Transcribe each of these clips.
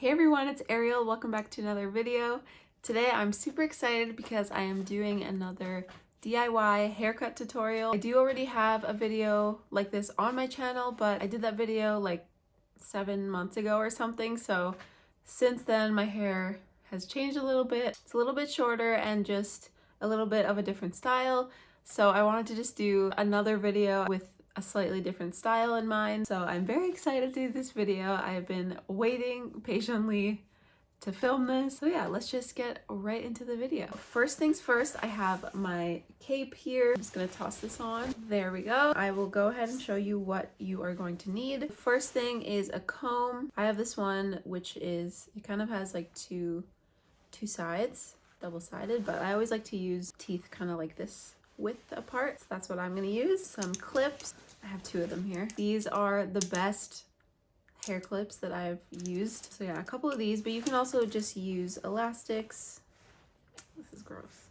Hey everyone, it's Ariel. Welcome back to another video. Today I'm super excited because I am doing another DIY haircut tutorial. I do already have a video like this on my channel, but I did that video like 7 months ago or something. So since then my hair has changed a little bit. It's a little bit shorter and just a little bit of a different style. So I wanted to just do another video with a slightly different style in mind. So I'm very excited to do this video. I have been waiting patiently to film this. So yeah, let's just get right into the video. First things first, I have my cape here. I'm just gonna toss this on. There we go. I will go ahead and show you what you are going to need. The first thing is a comb. I have this one, which is, it kind of has like two sides, double-sided, but I always like to use teeth kind of like this width apart. So that's what I'm gonna use. Some clips. I have 2 of them here. These are the best hair clips that I've used. So yeah, a couple of these, but you can also just use elastics. This is gross.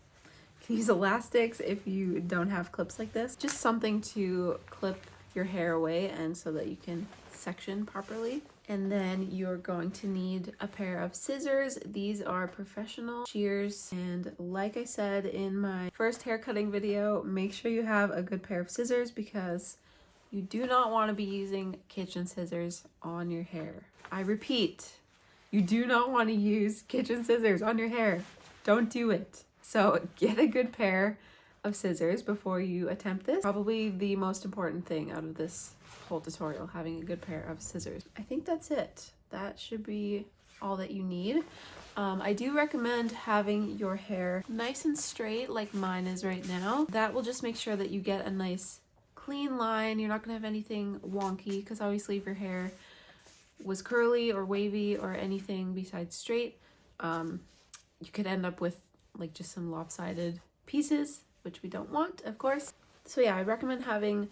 You can use elastics if you don't have clips like this. Just something to clip your hair away and so that you can section properly. And then you're going to need a pair of scissors. These are professional shears. And like I said in my first hair cutting video, make sure you have a good pair of scissors because you do not want to be using kitchen scissors on your hair. I repeat, you do not want to use kitchen scissors on your hair. Don't do it. So get a good pair of scissors before you attempt this. Probably the most important thing out of this whole tutorial, having a good pair of scissors. I think that's it. That should be all that you need. I do recommend having your hair nice and straight like mine is right now. That will just make sure that you get a nice clean line. You're not gonna have anything wonky because obviously if your hair was curly or wavy or anything besides straight, you could end up with like just some lopsided pieces, which we don't want, of course. So yeah, I recommend having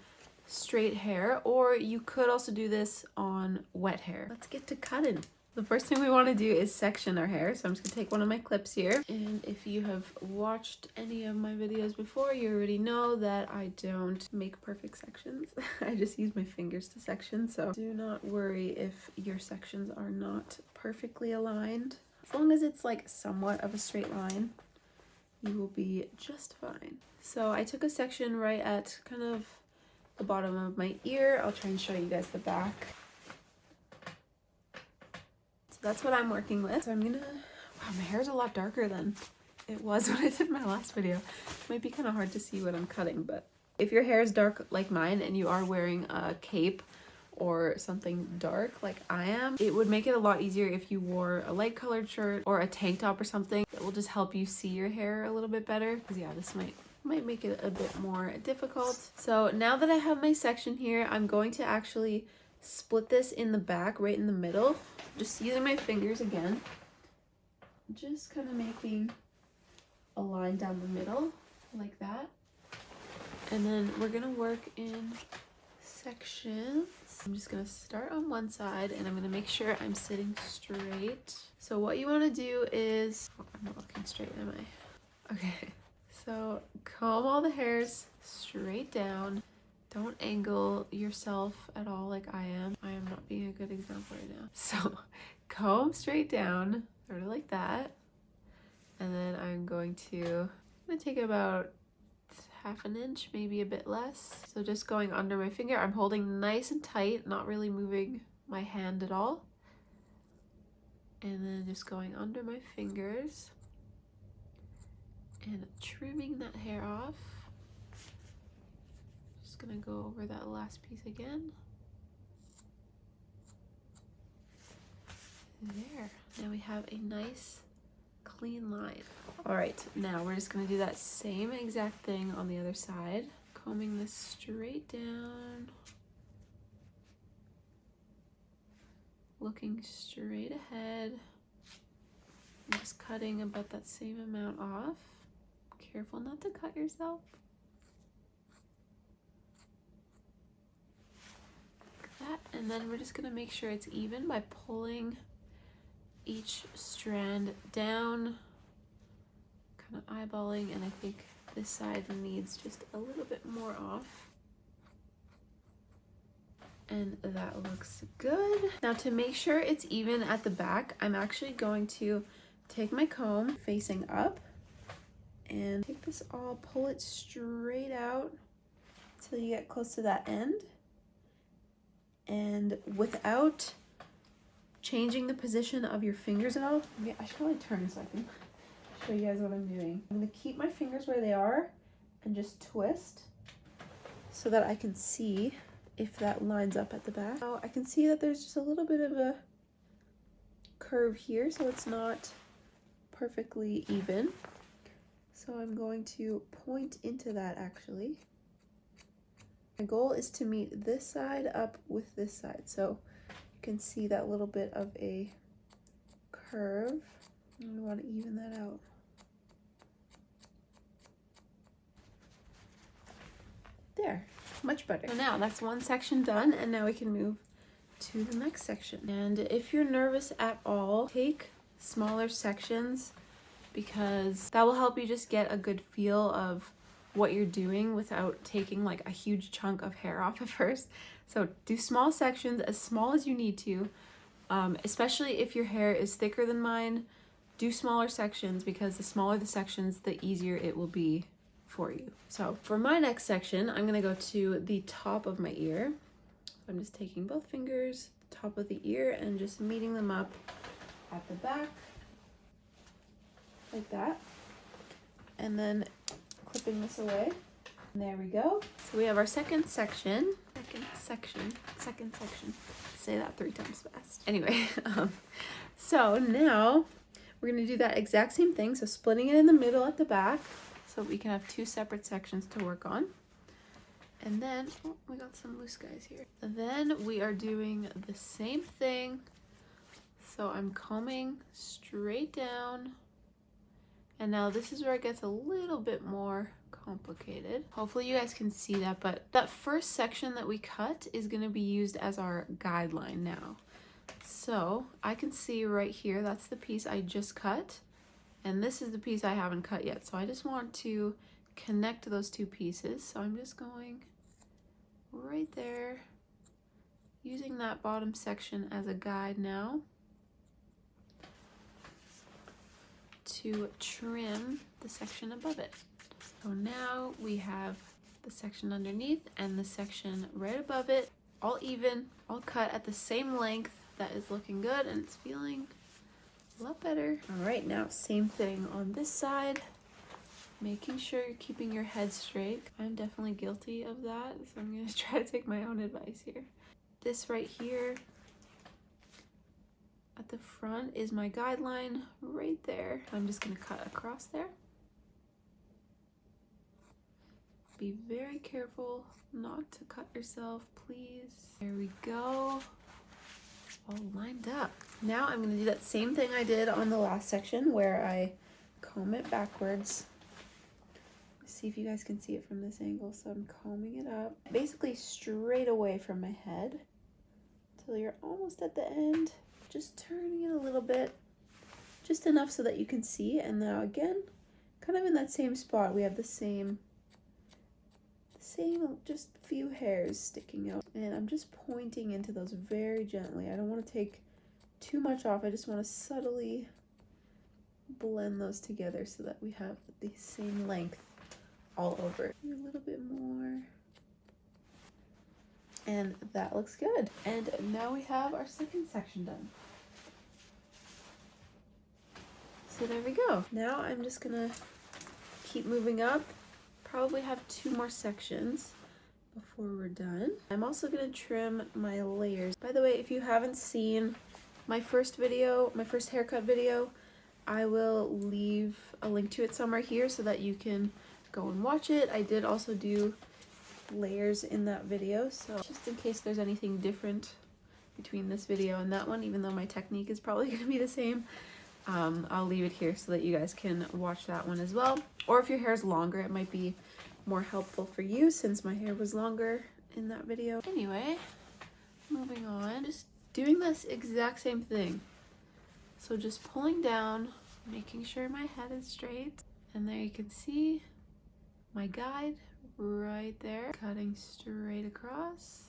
straight hair, or you could also do this on wet hair. Let's get to cutting. The first thing we want to do is section our hair. So I'm just gonna take one of my clips here. And if you have watched any of my videos before, you already know that I don't make perfect sections. I just use my fingers to section. So do not worry if your sections are not perfectly aligned. As long as it's like somewhat of a straight line, you will be just fine. So I took a section right at kind of the bottom of my ear. I'll try and show you guys the back. So that's what I'm working with. So I'm gonna, wow, my hair's a lot darker than it was when I did my last video. It might be kind of hard to see what I'm cutting, but if your hair is dark like mine and you are wearing a cape or something dark like I am, it would make it a lot easier if you wore a light colored shirt or a tank top or something. That will just help you see your hair a little bit better, because yeah, this might make it a bit more difficult. So now that I have my section here, I'm going to actually split this in the back, right in the middle, just using my fingers again, just kind of making a line down the middle like that. And then we're gonna work in sections. I'm just gonna start on one side and I'm gonna make sure I'm sitting straight. So what you want to do is, oh, I'm not looking straight, am I? Okay, so comb all the hairs straight down. Don't angle yourself at all like I am. I am not being a good example right now. So comb straight down, sort of like that. And then I'm gonna take about half an inch, maybe a bit less. So just going under my finger, I'm holding nice and tight, not really moving my hand at all. And then just going under my fingers and trimming that hair off. Just gonna go over that last piece again. There, now we have a nice clean line. All right, now we're just gonna do that same exact thing on the other side. Combing this straight down. Looking straight ahead. I'm just cutting about that same amount off. Careful not to cut yourself. Like that, and then we're just gonna make sure it's even by pulling each strand down, kind of eyeballing, and I think this side needs just a little bit more off. And that looks good. Now to make sure it's even at the back, I'm actually going to take my comb facing up and take this all, pull it straight out till you get close to that end. And without changing the position of your fingers at all, I should probably turn so I can show you guys what I'm doing. I'm gonna keep my fingers where they are and just twist so that I can see if that lines up at the back. Now I can see that there's just a little bit of a curve here, so it's not perfectly even. So I'm going to point into that actually. My goal is to meet this side up with this side. So you can see that little bit of a curve. And we want to even that out. There, much better. So now that's one section done, and now we can move to the next section. And if you're nervous at all, take smaller sections because that will help you just get a good feel of what you're doing without taking like a huge chunk of hair off at first. So do small sections, as small as you need to, especially if your hair is thicker than mine. Do smaller sections because the smaller the sections, the easier it will be for you. So for my next section, I'm gonna go to the top of my ear. I'm just taking both fingers, top of the ear, and just meeting them up at the back, like that. And then clipping this away. And there we go. So we have our second section. Second section. Say that 3 times fast. Anyway, so now we're gonna do that exact same thing. So splitting it in the middle at the back so we can have 2 separate sections to work on. And then, oh, we got some loose guys here. And then we are doing the same thing. So I'm combing straight down. And now this is where it gets a little bit more complicated. Hopefully you guys can see that, but that first section that we cut is going to be used as our guideline now. So I can see right here, that's the piece I just cut, and this is the piece I haven't cut yet. So I just want to connect those 2 pieces. So I'm just going right there, using that bottom section as a guide now to trim the section above it. So now we have the section underneath and the section right above it, all even, all cut at the same length. That is looking good and it's feeling a lot better. All right, now same thing on this side, making sure you're keeping your head straight. I'm definitely guilty of that, so I'm gonna try to take my own advice here. This right here at the front is my guideline right there. I'm just gonna cut across there. Be very careful not to cut yourself, please. There we go. All lined up. Now I'm gonna do that same thing I did on the last section where I comb it backwards. Let's see if you guys can see it from this angle. So I'm combing it up, basically straight away from my head till you're almost at the end. Just turning it a little bit, just enough so that you can see. And now again, kind of in that same spot, we have the same just few hairs sticking out. And I'm just pointing into those very gently. I don't want to take too much off. I just want to subtly blend those together so that we have the same length all over. A little bit more. And that looks good. And now we have our second section done. So there we go. Now I'm just gonna keep moving up. Probably have 2 more sections before we're done. I'm also gonna trim my layers. By the way, if you haven't seen my first video, my first haircut video, I will leave a link to it somewhere here so that you can go and watch it. I did also do layers in that video, so just in case there's anything different between this video and that one, even though my technique is probably going to be the same, I'll leave it here so that you guys can watch that one as well. Or if your hair is longer, it might be more helpful for you since my hair was longer in that video. Anyway, moving on, just doing this exact same thing. So just pulling down, making sure my head is straight, and there you can see my guide right there, cutting straight across.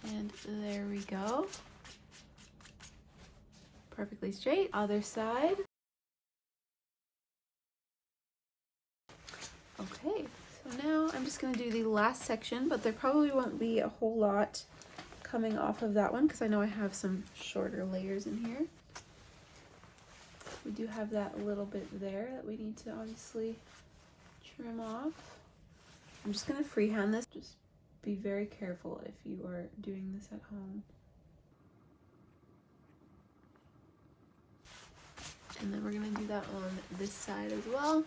And there we go. Perfectly straight. Other side. Okay, so now I'm just going to do the last section, but there probably won't be a whole lot coming off of that one because I know I have some shorter layers in here. We do have that little bit there that we need to obviously trim off. I'm just going to freehand this. Just be very careful if you are doing this at home. And then we're going to do that on this side as well.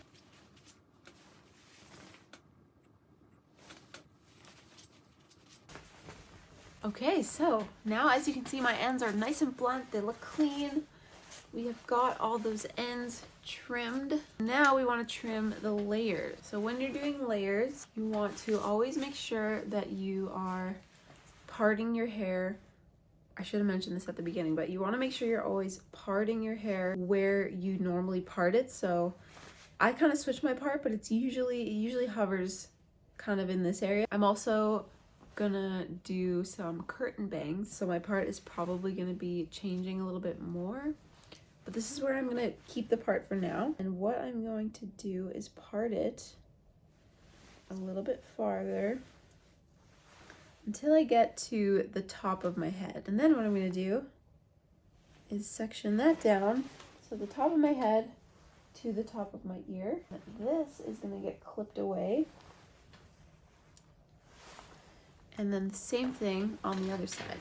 Okay, so now as you can see, my ends are nice and blunt. They look clean. We have got all those ends trimmed. Now we want to trim the layers. So when you're doing layers, you want to always make sure that you are parting your hair. I should have mentioned this at the beginning, but you want to make sure you're always parting your hair where you normally part it. So I kind of switch my part, but it usually hovers kind of in this area. I'm also gonna do some curtain bangs, so my part is probably gonna be changing a little bit more, but this is where I'm gonna keep the part for now. And what I'm going to do is part it a little bit farther until I get to the top of my head, and then what I'm gonna do is section that down, so the top of my head to the top of my ear. This is gonna get clipped away. And then the same thing on the other side.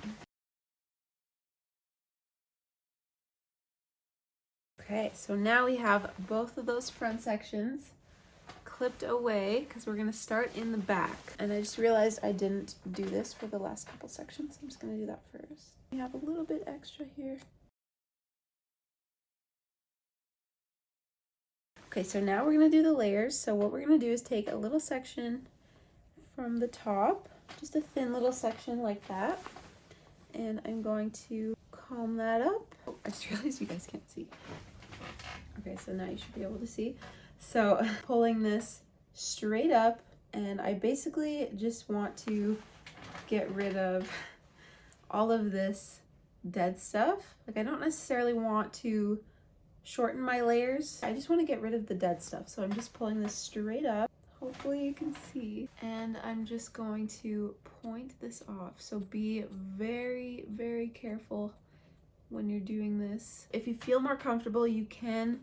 Okay, so now we have both of those front sections clipped away because we're gonna start in the back. And I just realized I didn't do this for the last couple sections. So I'm just gonna do that first. We have a little bit extra here. Okay, so now we're gonna do the layers. So what we're gonna do is take a little section from the top, just a thin little section like that, and I'm going to comb that up. Oh, I just realized you guys can't see. Okay, so now you should be able to see. So pulling this straight up, and I basically just want to get rid of all of this dead stuff. Like, I don't necessarily want to shorten my layers. I just want to get rid of the dead stuff. So I'm just pulling this straight up. Hopefully you can see. And I'm just going to point this off. So be very, very careful when you're doing this. If you feel more comfortable, you can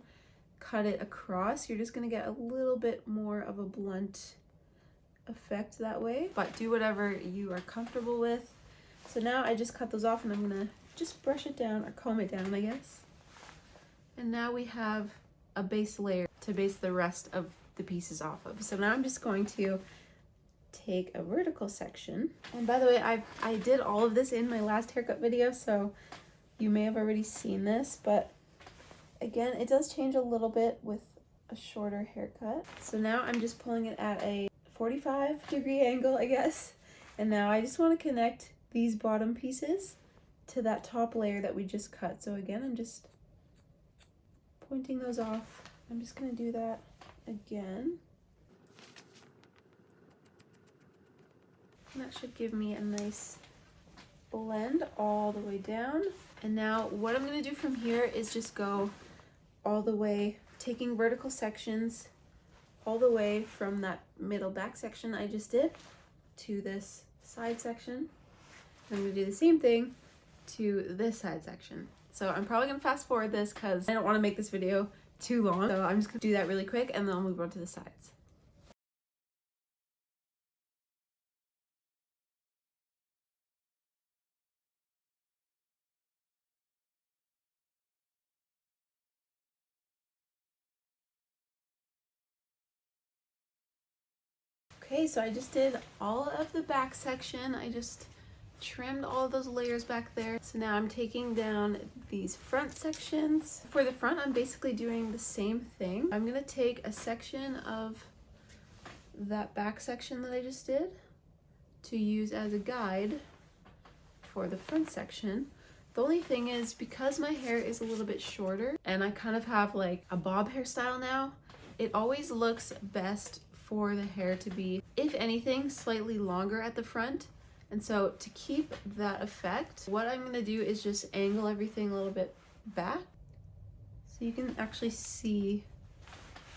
cut it across. You're just gonna get a little bit more of a blunt effect that way, but do whatever you are comfortable with. So now I just cut those off, and I'm gonna just brush it down, or comb it down, I guess. And now we have a base layer to base the rest of the pieces off of. So now I'm just going to take a vertical section. And by the way, I did all of this in my last haircut video, so you may have already seen this, but again, it does change a little bit with a shorter haircut. So now I'm just pulling it at a 45-degree angle, I guess. And now I just want to connect these bottom pieces to that top layer that we just cut. So again, I'm just pointing those off. I'm just going to do that again. And that should give me a nice blend all the way down. And now what I'm going to do from here is just go all the way, taking vertical sections all the way from that middle back section I just did to this side section. I'm going to do the same thing to this side section. So I'm probably going to fast forward this because I don't want to make this video too long. So I'm just going to do that really quick, and then I'll move on to the sides. Okay, so I just did all of the back section. I just trimmed all of those layers back there. So now I'm taking down these front sections. For the front, I'm basically doing the same thing. I'm gonna take a section of that back section that I just did to use as a guide for the front section. The only thing is, because my hair is a little bit shorter and I kind of have like a bob hairstyle now, it always looks best for the hair to be, if anything, slightly longer at the front And so to keep that effect, what I'm gonna do is just angle everything a little bit back. So you can actually see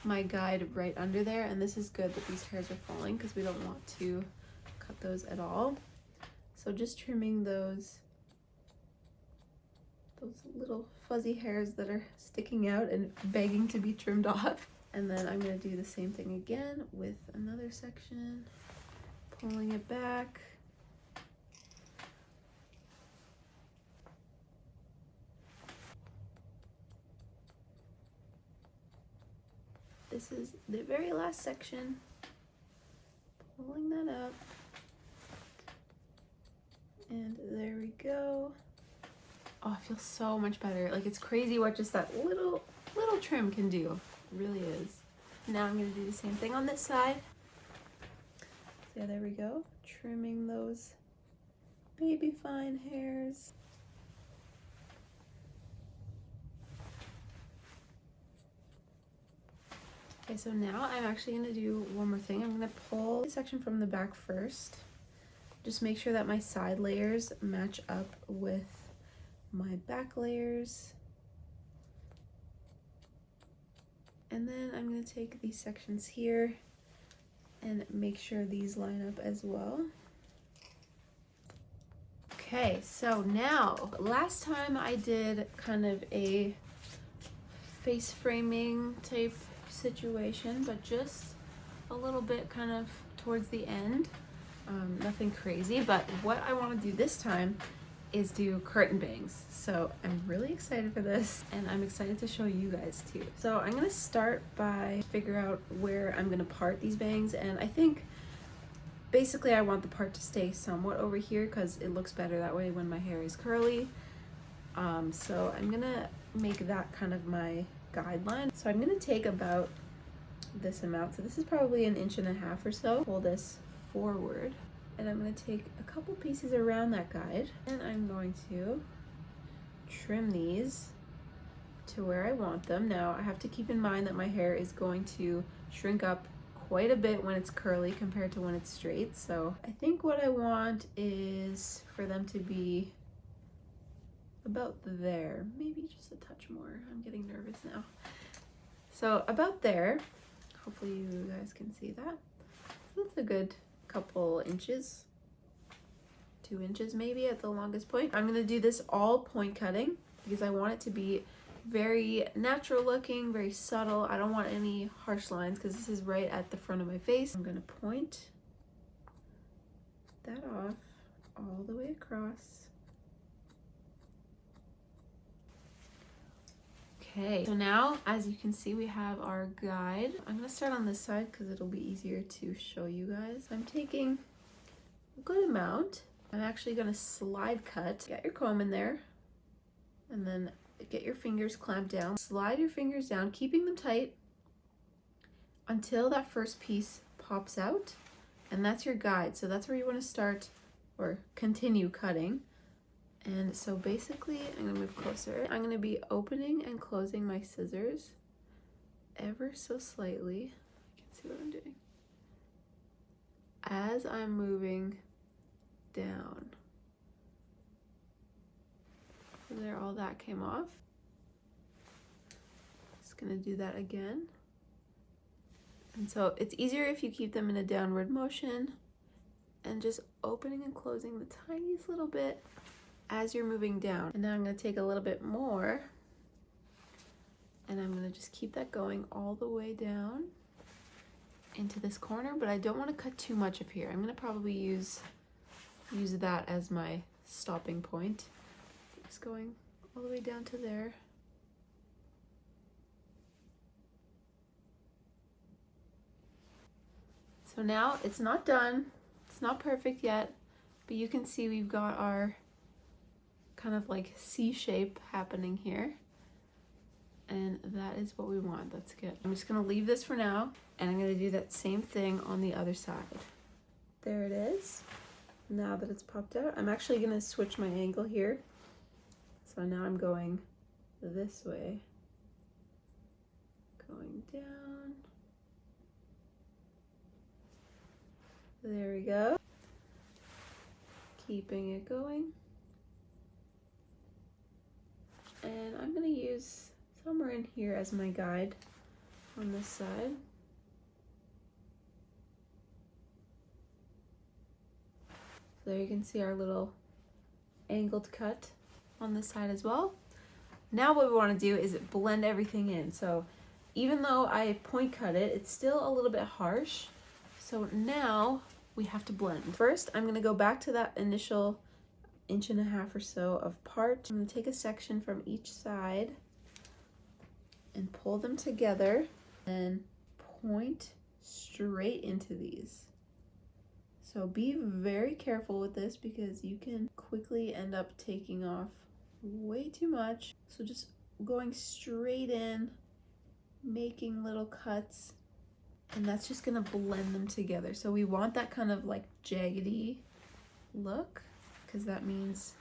my guide right under there, and this is good that these hairs are falling because we don't want to cut those at all. So just trimming those little fuzzy hairs that are sticking out and begging to be trimmed off. And then I'm going to do the same thing again with another section, pulling it back. This is the very last section, pulling that up. And there we go. Oh, it feels so much better. Like, it's crazy what just that little trim can do. It really is. Now I'm gonna do the same thing on this side. So yeah, there we go. Trimming those baby fine hairs. Okay, so now I'm actually gonna do one more thing. I'm gonna pull the section from the back first. Just make sure that my side layers match up with my back layers. And then I'm going to take these sections here and make sure these line up as well. Okay, so now, last time I did kind of a face framing type situation, but just a little bit kind of towards the end. Nothing crazy, but what I want to do this time is do curtain bangs. So I'm really excited for this, and I'm excited to show you guys too. So I'm gonna start by figure out where I'm gonna part these bangs, and I think basically I want the part to stay somewhat over here because it looks better that way when my hair is curly. So I'm gonna make that kind of my guideline. So I'm gonna take about this amount. So this is probably 1.5 inches or so. Pull this forward, and I'm going to take a couple pieces around that guide, and I'm going to trim these to where I want them. Now I have to keep in mind that my hair is going to shrink up quite a bit when it's curly compared to when it's straight. So I think what I want is for them to be about there, maybe just a touch more. I'm getting nervous now. So about there, hopefully you guys can see that. That's a good couple inches, 2 inches maybe at the longest point. I'm gonna do this all point cutting because I want it to be very natural looking, very subtle. I don't want any harsh lines because this is right at the front of my face. I'm gonna point that off all the way across. Okay, so now as you can see, we have our guide. I'm gonna start on this side because it'll be easier to show you guys. I'm taking a good amount. I'm actually gonna slide cut. Get your comb in there and then get your fingers clamped down. Slide your fingers down, keeping them tight until that first piece pops out, and that's your guide. So that's where you want to start or continue cutting. And so basically, I'm gonna move closer. I'm gonna be opening and closing my scissors ever so slightly. You can see what I'm doing. As I'm moving down. So there, all that came off. Just gonna do that again. And so it's easier if you keep them in a downward motion and just opening and closing the tiniest little bit as you're moving down. And now I'm going to take a little bit more, and I'm going to just keep that going all the way down into this corner, but I don't want to cut too much of here. I'm going to probably use that as my stopping point. Just going all the way down to there. So now it's not done. It's not perfect yet, but you can see we've got our kind of like C shape happening here, and that is what we want. That's good. I'm just gonna leave this for now, and I'm gonna do that same thing on the other side. There it is. Now that it's popped out, I'm actually gonna switch my angle here. So now I'm going this way, going down. There we go. keeping it going. And I'm gonna use somewhere in here as my guide on this side. So there you can see our little angled cut on this side as well. Now what we want to do is blend everything in. So even though I point cut it, it's still a little bit harsh. So now we have to blend. First, I'm going to go back to that initial 1.5 inches or so of part. I'm going to take a section from each side and pull them together and point straight into these. So be very careful with this because you can quickly end up taking off way too much. So just going straight in, making little cuts, and that's just gonna blend them together. So we want that kind of like jaggedy look because that means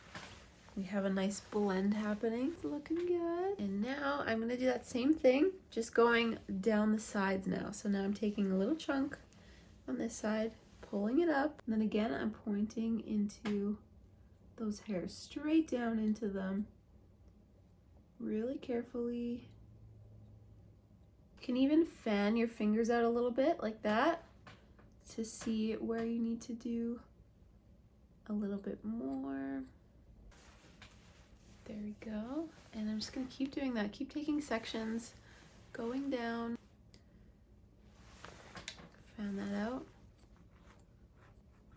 we have a nice blend happening. It's looking good. And now I'm gonna do that same thing, just going down the sides now. So now I'm taking a little chunk on this side, pulling it up, and then again I'm pointing into those hairs, straight down into them, really carefully. You can even fan your fingers out a little bit like that to see where you need to do a little bit more. There we go. And I'm just gonna keep doing that, keep taking sections, going down, fan that out,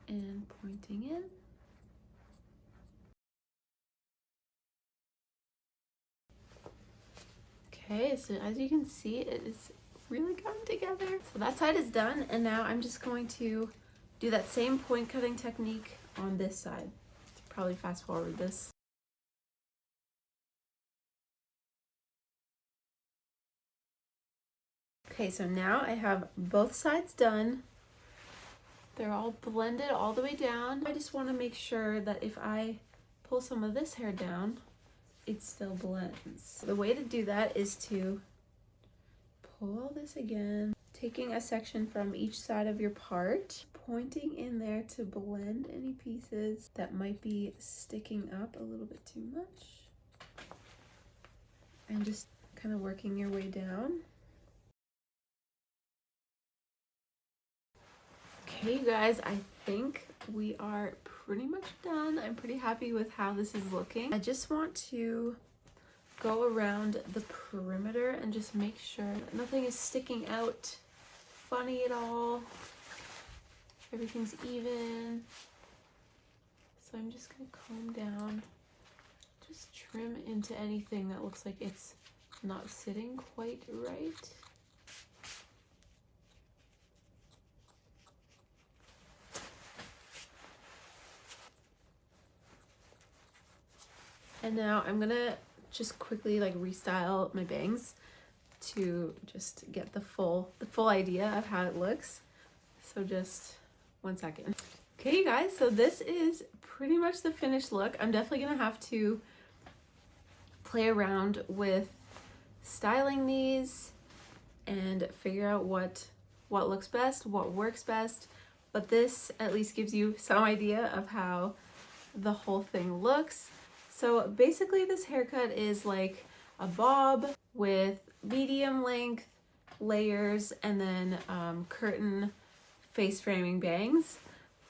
and pointing in. Okay, so as you can see, it is really coming together. So that side is done, and now I'm just going to do that same point cutting technique on this side. Probably fast forward this. Okay, so now I have both sides done. They're all blended all the way down. I just want to make sure that if I pull some of this hair down, it still blends. The way to do that is to pull all this again, taking a section from each side of your part, pointing in there to blend any pieces that might be sticking up a little bit too much, and just kind of working your way down. Okay, you guys, I think we are pretty much done. I'm pretty happy with how this is looking. I just want to go around the perimeter and just make sure that nothing is sticking out funny at all. Everything's even. So I'm just gonna comb down, just trim into anything that looks like it's not sitting quite right. And now I'm gonna just quickly like restyle my bangs to just get the full idea of how it looks. So just 1 second. Okay, you guys, so this is pretty much the finished look. I'm definitely gonna have to play around with styling these and figure out what looks best, what works best. But this at least gives you some idea of how the whole thing looks. So basically this haircut is like a bob with medium length layers and then curtain face framing bangs.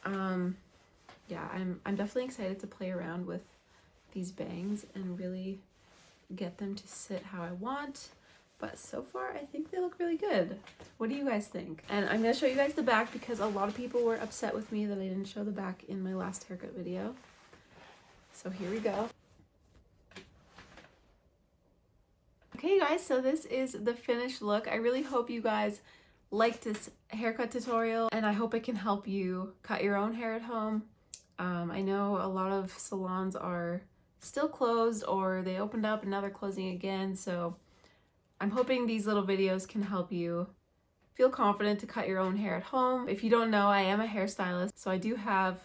Yeah, I'm definitely excited to play around with these bangs and really get them to sit how I want. But so far, I think they look really good. What do you guys think? And I'm gonna show you guys the back because a lot of people were upset with me that I didn't show the back in my last haircut video. So here we go. Okay guys, so this is the finished look. I really hope you guys liked this haircut tutorial and I hope it can help you cut your own hair at home. I know a lot of salons are still closed or they opened up and now they're closing again, so I'm hoping these little videos can help you feel confident to cut your own hair at home. If you don't know, I am a hairstylist, so I do have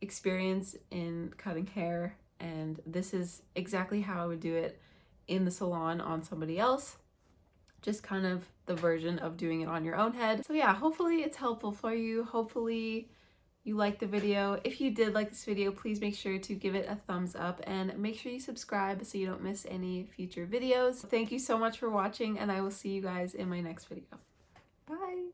experience in cutting hair, and this is exactly how I would do it in the salon on somebody else. Just kind of the version of doing it on your own head. So yeah, hopefully it's helpful for you. Hopefully you liked the video. If you did like this video, please make sure to give it a thumbs up and make sure you subscribe so you don't miss any future videos. Thank you so much for watching, and I will see you guys in my next video. Bye!